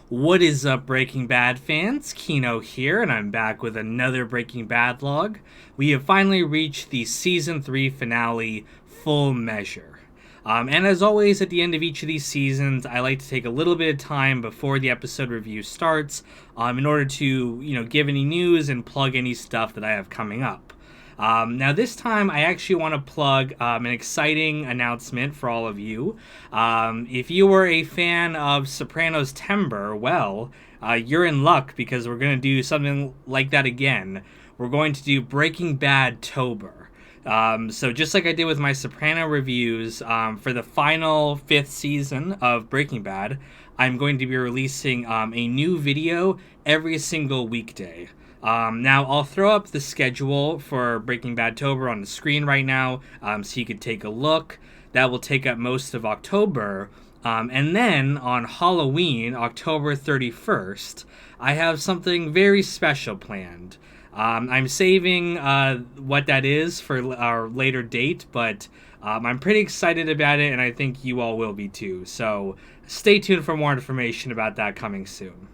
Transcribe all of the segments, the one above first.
What is up, Breaking Bad fans? Kino here, and I'm back with another Breaking Bad log. We have finally reached the Season 3 finale, Full Measure. And as always, at the end of each of these seasons, I like to take a little bit of time before the episode review starts in order to, give any news and plug any stuff that I have coming up. Now, this time, I actually want to plug an exciting announcement for all of you. If you were a fan of Sopranos Timber, well, you're in luck because we're going to do something like that again. We're going to do Breaking Bad Tober. So just like I did with my Soprano reviews, for the final fifth season of Breaking Bad, I'm going to be releasing a new video every single weekday. Now, I'll throw up the schedule for Breaking Bad Tober on the screen right now, so you could take a look. That will take up most of October. And then on Halloween, October 31st, I have something very special planned. I'm saving what that is for our later date, but I'm pretty excited about it, and I think you all will be too. So stay tuned for more information about that coming soon.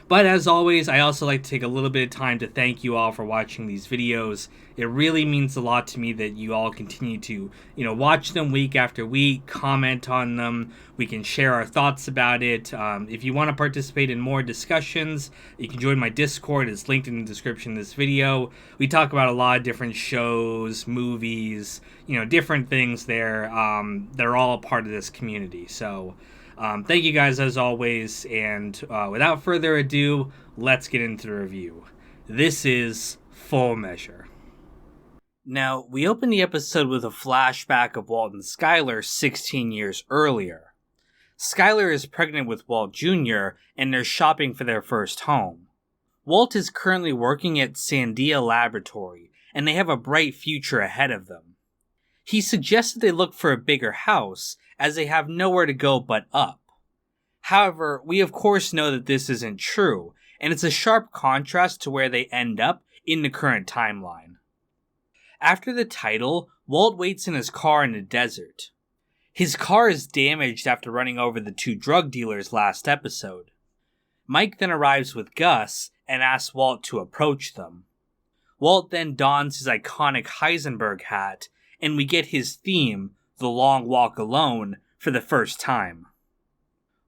But as always, I also like to take a little bit of time to thank you all for watching these videos. It really means a lot to me that you all continue to, watch them week after week, comment on them. We can share our thoughts about it. If you want to participate in more discussions, you can join my Discord. It's linked in the description of this video. We talk about a lot of different shows, movies, different things there. They're all a part of this community. So thank you guys as always, and without further ado, let's get into the review. This is Full Measure. Now, we open the episode with a flashback of Walt and Skyler 16 years earlier. Skyler is pregnant with Walt Jr., and they're shopping for their first home. Walt is currently working at Sandia Laboratory, and they have a bright future ahead of them. He suggests that they look for a bigger house, as they have nowhere to go but up. However, we of course know that this isn't true, and it's a sharp contrast to where they end up in the current timeline. After the title, Walt waits in his car in the desert. His car is damaged after running over the two drug dealers last episode. Mike then arrives with Gus and asks Walt to approach them. Walt then dons his iconic Heisenberg hat, and we get his theme, The Long Walk Alone, for the first time.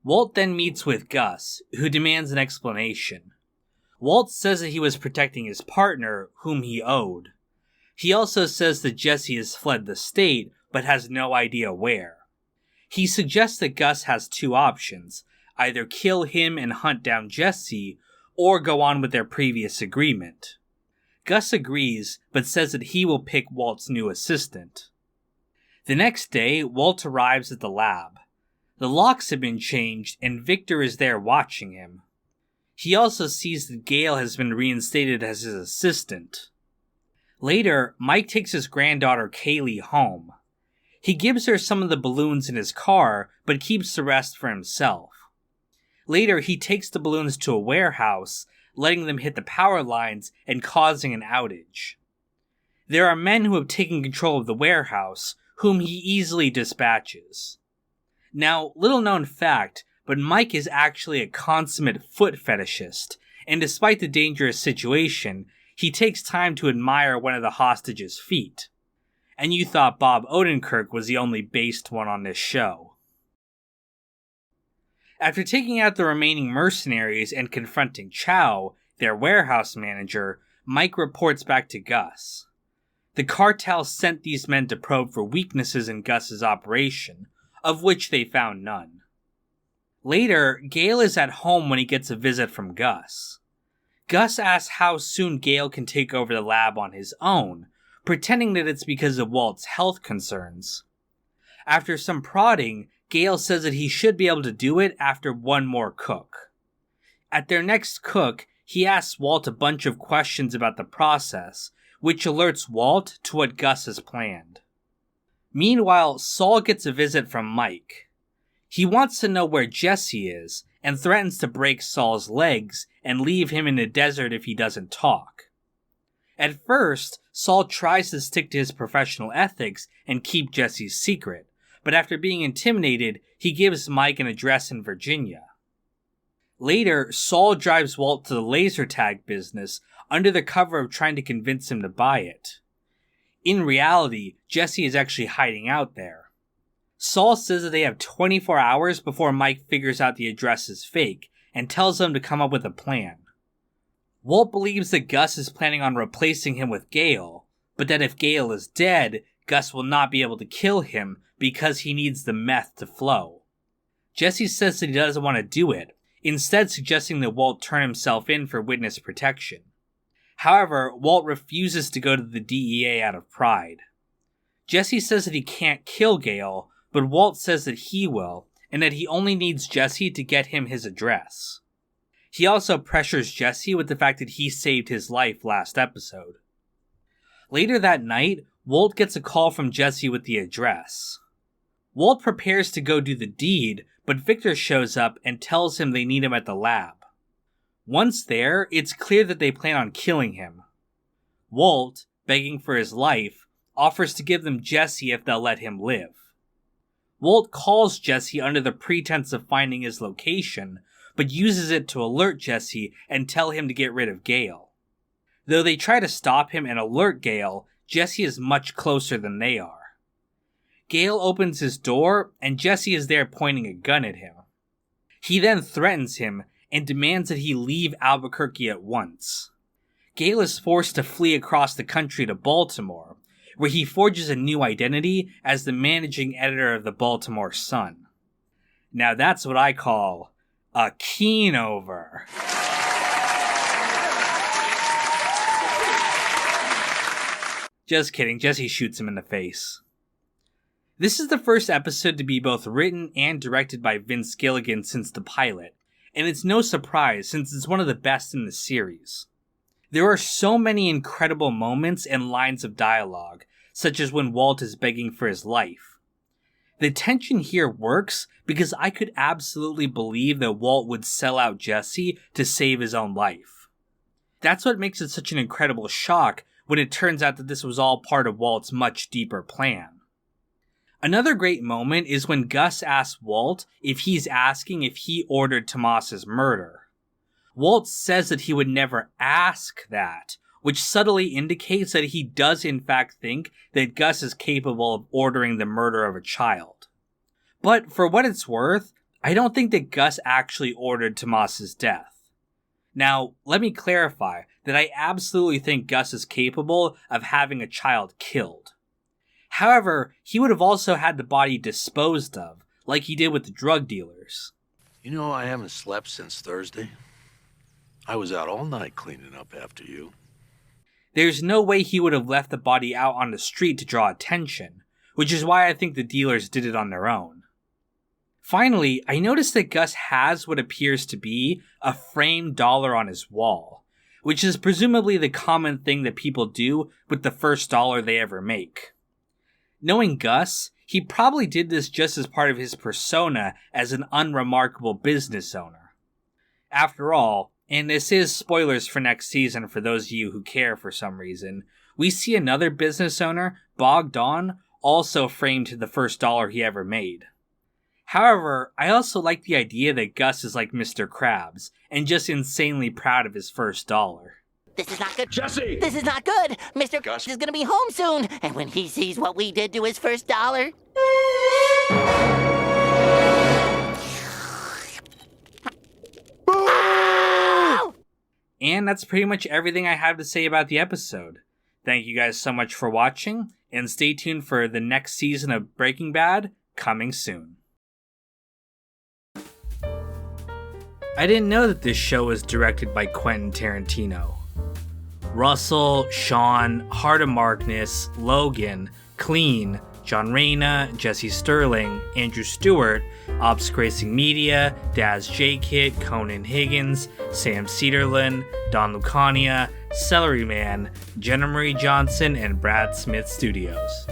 Walt then meets with Gus, who demands an explanation. Walt says that he was protecting his partner, whom he owed. He also says that Jesse has fled the state, but has no idea where. He suggests that Gus has two options, either kill him and hunt down Jesse, or go on with their previous agreement. Gus agrees, but says that he will pick Walt's new assistant. The next day, Walt arrives at the lab. The locks have been changed, and Victor is there watching him. He also sees that Gale has been reinstated as his assistant. Later, Mike takes his granddaughter Kaylee home. He gives her some of the balloons in his car, but keeps the rest for himself. Later, he takes the balloons to a warehouse, letting them hit the power lines and causing an outage. There are men who have taken control of the warehouse, whom he easily dispatches. Now, little known fact, but Mike is actually a consummate foot fetishist, and despite the dangerous situation, he takes time to admire one of the hostages' feet. And you thought Bob Odenkirk was the only based one on this show. After taking out the remaining mercenaries and confronting Chow, their warehouse manager, Mike reports back to Gus. The cartel sent these men to probe for weaknesses in Gus's operation, of which they found none. Later, Gale is at home when he gets a visit from Gus. Gus asks how soon Gale can take over the lab on his own, pretending that it's because of Walt's health concerns. After some prodding, Gale says that he should be able to do it after one more cook. At their next cook, he asks Walt a bunch of questions about the process, which alerts Walt to what Gus has planned. Meanwhile, Saul gets a visit from Mike. He wants to know where Jesse is, and threatens to break Saul's legs and leave him in the desert if he doesn't talk. At first, Saul tries to stick to his professional ethics and keep Jesse's secret, but after being intimidated, he gives Mike an address in Virginia. Later, Saul drives Walt to the laser tag business under the cover of trying to convince him to buy it. In reality, Jesse is actually hiding out there. Saul says that they have 24 hours before Mike figures out the address is fake and tells them to come up with a plan. Walt believes that Gus is planning on replacing him with Gale, but that if Gale is dead, Gus will not be able to kill him because he needs the meth to flow. Jesse says that he doesn't want to do it, instead suggesting that Walt turn himself in for witness protection. However, Walt refuses to go to the DEA out of pride. Jesse says that he can't kill Gale, but Walt says that he will, and that he only needs Jesse to get him his address. He also pressures Jesse with the fact that he saved his life last episode. Later that night, Walt gets a call from Jesse with the address. Walt prepares to go do the deed, but Victor shows up and tells him they need him at the lab. Once there, it's clear that they plan on killing him. Walt, begging for his life, offers to give them Jesse if they'll let him live. Walt calls Jesse under the pretense of finding his location, but uses it to alert Jesse and tell him to get rid of Gale. Though they try to stop him and alert Gale, Jesse is much closer than they are. Gale opens his door, and Jesse is there pointing a gun at him. He then threatens him and demands that he leave Albuquerque at once. Gale is forced to flee across the country to Baltimore, where he forges a new identity as the managing editor of the Baltimore Sun. Now that's what I call a keen-over. Just kidding, Jesse shoots him in the face. This is the first episode to be both written and directed by Vince Gilligan since the pilot, and it's no surprise since it's one of the best in the series. There are so many incredible moments and lines of dialogue, such as when Walt is begging for his life. The tension here works because I could absolutely believe that Walt would sell out Jesse to save his own life. That's what makes it such an incredible shock when it turns out that this was all part of Walt's much deeper plan. Another great moment is when Gus asks Walt if he's asking if he ordered Tomas's murder. Walt says that he would never ask that, which subtly indicates that he does in fact think that Gus is capable of ordering the murder of a child. But for what it's worth, I don't think that Gus actually ordered Tomas's death. Now, let me clarify that I absolutely think Gus is capable of having a child killed. However, he would have also had the body disposed of, like he did with the drug dealers. You know, I haven't slept since Thursday. I was out all night cleaning up after you. There's no way he would have left the body out on the street to draw attention, which is why I think the dealers did it on their own. Finally, I noticed that Gus has what appears to be a framed dollar on his wall, which is presumably the common thing that people do with the first dollar they ever make. Knowing Gus, he probably did this just as part of his persona as an unremarkable business owner. After all, and this is spoilers for next season for those of you who care for some reason, we see another business owner, Bogdan, also framed to the first dollar he ever made. However, I also like the idea that Gus is like Mr. Krabs, and just insanely proud of his first dollar. This is not good. Jesse! This is not good. Mr. Gus is gonna be home soon, and when he sees what we did to his first dollar... And that's pretty much everything I have to say about the episode. Thank you guys so much for watching, and stay tuned for the next season of Breaking Bad coming soon. I didn't know that this show was directed by Quentin Tarantino. Russell, Sean, Heart of Markness, Logan, Clean, John Reyna, Jesse Sterling, Andrew Stewart, Ops Racing Media, Daz J. Kit, Conan Higgins, Sam Cedarlin, Don Lucania, Celery Man, Jenna Marie Johnson, and Brad Smith Studios.